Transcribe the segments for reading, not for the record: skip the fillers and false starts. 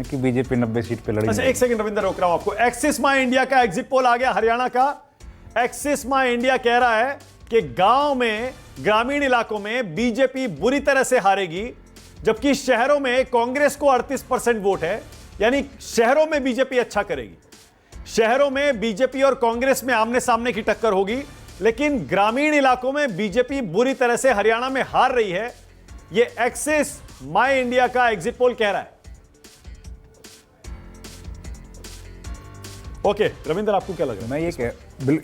ना कि BJP 90 seat पे लड़ी। अच्छा एक सेकंड रविंदर, रोक रहा हूं आपको। एक्सिस माई इंडिया का एग्जिट पोल आ गया हरियाणा का। एक्सिस माई इंडिया कह रहा है कि गांव में, ग्रामीण इलाकों में बीजेपी बुरी तरह से हारेगी, जबकि शहरों में कांग्रेस को 38% वोट है, यानी शहरों में बीजेपी अच्छा करेगी। शहरों में बीजेपी और कांग्रेस में आमने सामने की टक्कर होगी, लेकिन ग्रामीण इलाकों में बीजेपी बुरी तरह से हरियाणा में हार रही है। यह एक्सिस माई इंडिया का एग्जिट पोल कह रहा है। ओके रविंदर, आपको क्या लग रहा है? मैं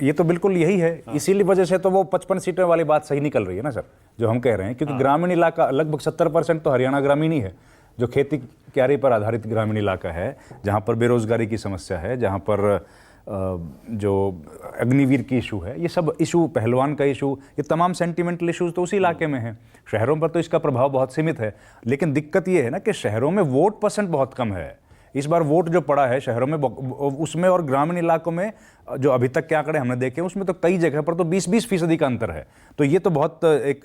ये तो बिल्कुल यही है। इसीलिए वजह से तो वो 55 सीटें वाली बात सही निकल रही है ना सर, जो हम कह रहे हैं, क्योंकि ग्रामीण इलाका लगभग 70% तो हरियाणा ग्रामीण ही है, जो खेती क्यारी पर आधारित ग्रामीण इलाका है, जहां पर बेरोजगारी की समस्या है, जहां पर जो अग्निवीर की इशू है, ये सब इशू, पहलवान का इशू, ये तमाम सेंटिमेंटल इशूज तो उसी इलाके में हैं। शहरों पर तो इसका प्रभाव बहुत सीमित है, लेकिन दिक्कत ये है ना कि शहरों में वोट परसेंट बहुत कम है। इस बार वोट जो पड़ा है शहरों में, उसमें और ग्रामीण इलाकों में जो अभी तक के आंकड़े हमने देखे, उसमें तो कई जगह पर तो 20-20% का अंतर है। तो ये तो बहुत एक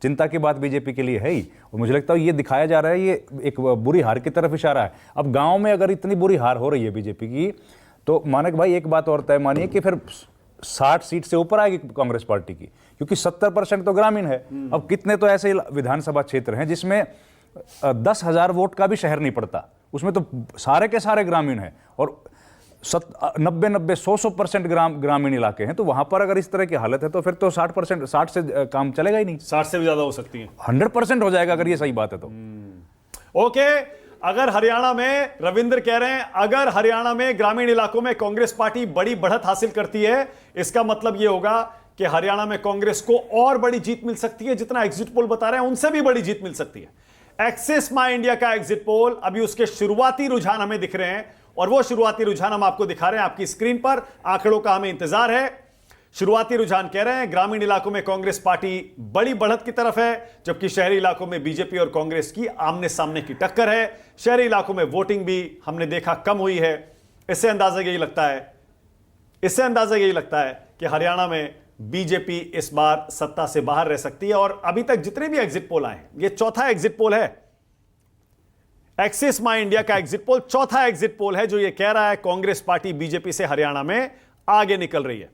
चिंता की बात बीजेपी के लिए है ही। और मुझे लगता है ये दिखाया जा रहा है, ये एक बुरी हार की तरफ इशारा है। अब गाँव में अगर इतनी बुरी हार हो रही है बीजेपी की, तो मानक भाई एक बात और तय मानिए कि फिर 60 सीट से ऊपर आएगी कांग्रेस पार्टी की, क्योंकि 70% तो ग्रामीण है। अब कितने तो ऐसे विधानसभा क्षेत्र हैं जिसमें 10,000 वोट का भी शहर नहीं पड़ता, उसमें तो सारे के सारे ग्रामीण हैं, और 90-100% ग्रामीण इलाके हैं। तो वहां पर अगर इस तरह की हालत है तो फिर तो 60% 60 से काम चलेगा ही नहीं। 60 से भी ज्यादा हो सकती है, 100% हो जाएगा अगर ये सही बात है तो। ओके, अगर हरियाणा में, रविंद्र कह रहे हैं अगर हरियाणा में ग्रामीण इलाकों में कांग्रेस पार्टी बड़ी बढ़त हासिल करती है, इसका मतलब यह होगा कि हरियाणा में कांग्रेस को और बड़ी जीत मिल सकती है। जितना एग्जिट पोल बता रहे हैं उनसे भी बड़ी जीत मिल सकती है। एक्सिस माई इंडिया का एग्जिट पोल, अभी उसके शुरुआती रुझान हमें दिख रहे हैं, और वो शुरुआती रुझान हम आपको दिखा रहे हैं आपकी स्क्रीन पर। आंकड़ों का हमें इंतजार है। शुरुआती रुझान कह रहे हैं ग्रामीण इलाकों में कांग्रेस पार्टी बड़ी बढ़त की तरफ है, जबकि शहरी इलाकों में बीजेपी और कांग्रेस की आमने सामने की टक्कर है। शहरी इलाकों में वोटिंग भी हमने देखा कम हुई है। इससे अंदाजा यही लगता है कि हरियाणा में बीजेपी इस बार सत्ता से बाहर रह सकती है। और अभी तक जितने भी एग्जिट पोल आए हैं, ये चौथा एग्जिट पोल है। एक्सिस माई इंडिया का एग्जिट पोल चौथा एग्जिट पोल है जो ये कह रहा है कांग्रेस पार्टी बीजेपी से हरियाणा में आगे निकल रही है।